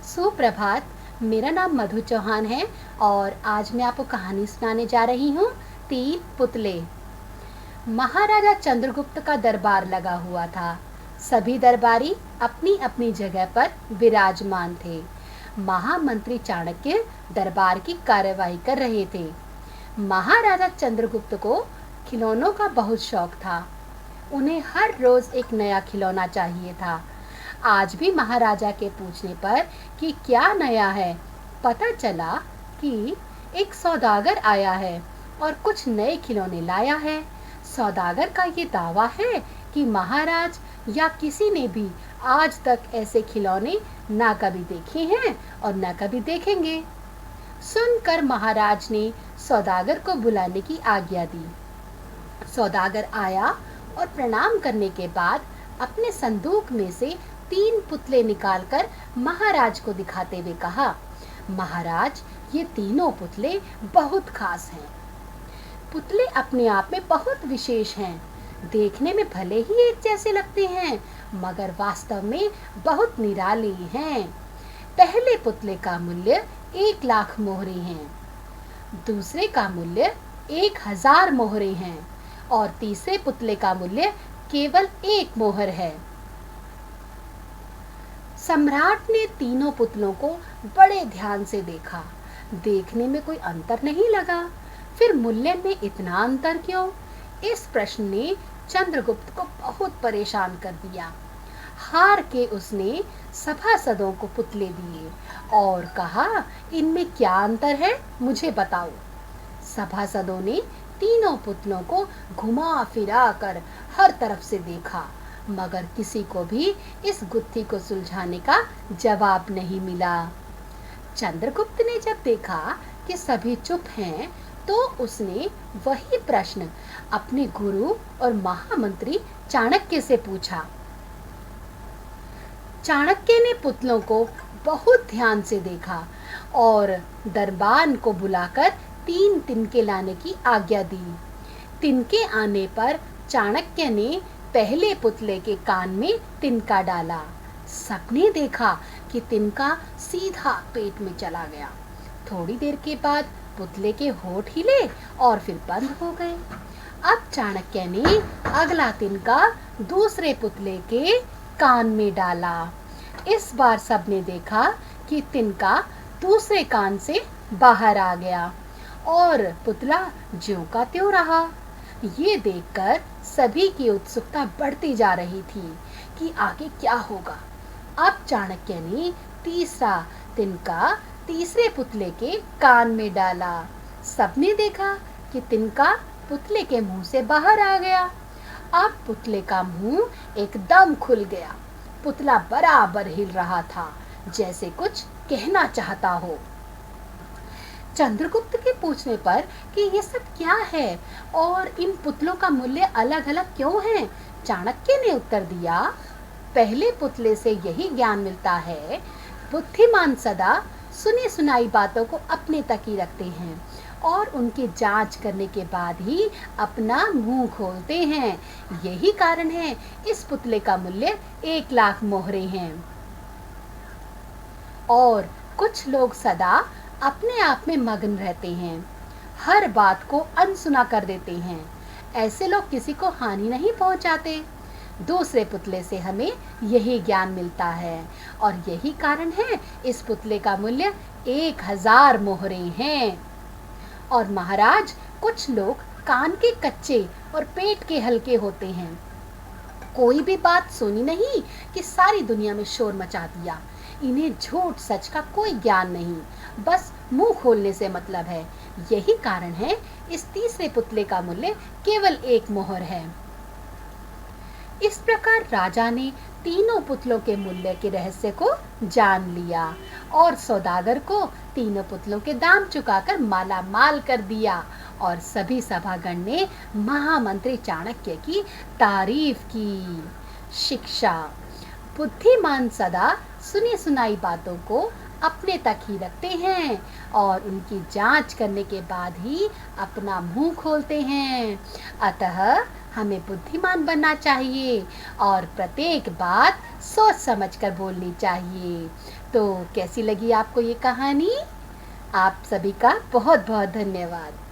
सुप्रभात। मेरा नाम मधु चौहान है और आज मैं आपको कहानी सुनाने जा रही हूँ। तीन पुतले। महाराजा चंद्रगुप्त का दरबार लगा हुआ था। सभी दरबारी अपनी अपनी जगह पर विराजमान थे। महामंत्री चाणक्य दरबार की कार्यवाही कर रहे थे। महाराजा चंद्रगुप्त को खिलौनों का बहुत शौक था। उन्हें हर रोज एक नया खिलौना चाहिए था। आज भी महाराजा के पूछने पर कि क्या नया है, पता चला कि एक सौदागर आया है और कुछ नए खिलौने लाया है। सौदागर का ये दावा है कि महाराज या किसी ने भी आज तक ऐसे खिलौने ना कभी देखे हैं और ना कभी देखेंगे। सुनकर महाराज ने सौदागर को बुलाने की आज्ञा दी। सौदागर आया और प्रणाम करने के बाद अपने संदूक में से 3 पुतले निकालकर महाराज को दिखाते हुए कहा, महाराज, ये तीनों पुतले बहुत खास हैं। पुतले अपने आप में बहुत विशेष हैं। देखने में भले ही एक जैसे लगते हैं, मगर वास्तव में बहुत निराले हैं। पहले पुतले का मूल्य 1 लाख मोहरे हैं, दूसरे का मूल्य 1000 मोहरे हैं और तीसरे पुतले का मूल्य केवल 1 मोहर है। सम्राट ने तीनों पुतलों को बड़े ध्यान से देखा। देखने में कोई अंतर नहीं लगा, फिर मूल्य में इतना अंतर क्यों? इस प्रश्न ने चंद्रगुप्त को बहुत परेशान कर दिया। हार के उसने सभासदों को पुतले दिए और कहा, इनमें क्या अंतर है, मुझे बताओ। सभासदों ने तीनों पुतलों को घुमा फिरा कर हर तरफ से देखा, मगर किसी को भी इस गुत्थी को सुलझाने का जवाब नहीं मिला। चंद्रगुप्त ने जब देखा कि सभी चुप हैं, तो उसने वही प्रश्न अपने गुरु और महामंत्री चाणक्य से पूछा। चाणक्य ने पुतलों को बहुत ध्यान से देखा और दरबान को बुलाकर 3 तिनके लाने की आज्ञा दी। तिनके आने पर चाणक्य ने पहले पुतले के कान में तिनका डाला। सबने देखा कि तिनका सीधा पेट में चला गया। थोड़ी देर के बाद पुतले के होंठ हिले और फिर बंद हो गए। अब चाणक्य ने अगला तिनका दूसरे पुतले के कान में डाला। इस बार सबने देखा कि तिनका दूसरे कान से बाहर आ गया और पुतला ज्यों का त्यों रहा। ये देखकर सभी की उत्सुकता बढ़ती जा रही थी कि आगे क्या होगा। अब चाणक्य ने तीसरा तिनका तीसरे पुतले के कान में डाला। सबने देखा कि तिनका पुतले के मुंह से बाहर आ गया। अब पुतले का मुंह एकदम खुल गया। पुतला बराबर हिल रहा था, जैसे कुछ कहना चाहता हो। चंद्रगुप्त के पूछने पर कि ये सब क्या है और इन पुतलों का मूल्य अलग अलग क्यों है, चाणक्य ने उत्तर दिया, पहले पुतले से यही ज्ञान मिलता है, बुद्धिमान सदा सुनी सुनाई बातों को अपने तक ही रखते हैं और उनकी जांच करने के बाद ही अपना मुंह खोलते हैं। यही कारण है इस पुतले का मूल्य 1 लाख मोहरे हैं। और कुछ लोग सदा अपने आप में मग्न रहते हैं, हर बात को अनसुना कर देते हैं। ऐसे लोग किसी को हानि नहीं पहुंचाते। दूसरे पुतले से हमें यही ज्ञान मिलता है और यही कारण है इस पुतले का मूल्य 1000 मोहरे हैं। और महाराज, कुछ लोग कान के कच्चे और पेट के हल्के होते हैं। कोई भी बात सुनी नहीं कि सारी दुनिया में शोर मचा दिया। इन्हें झूठ सच का कोई ज्ञान नहीं, बस मुंह खोलने से मतलब है। यही कारण है इस तीसरे पुतले का मूल्य केवल 1 मोहर है। इस प्रकार राजा ने तीनों पुतलों के मूल्य के रहस्य को जान लिया और सौदागर को तीनों पुतलों के दाम चुकाकर माला माल कर दिया और सभी सभागण ने महामंत्री चाणक्य की तारीफ की। शिक्षा: बुद्धिमान सदा सुनी सुनाई बातों को अपने तक ही रखते हैं और उनकी जांच करने के बाद ही अपना मुंह खोलते हैं। अतः हमें बुद्धिमान बनना चाहिए और प्रत्येक बात सोच समझकर बोलनी चाहिए। तो कैसी लगी आपको ये कहानी? आप सभी का बहुत बहुत धन्यवाद।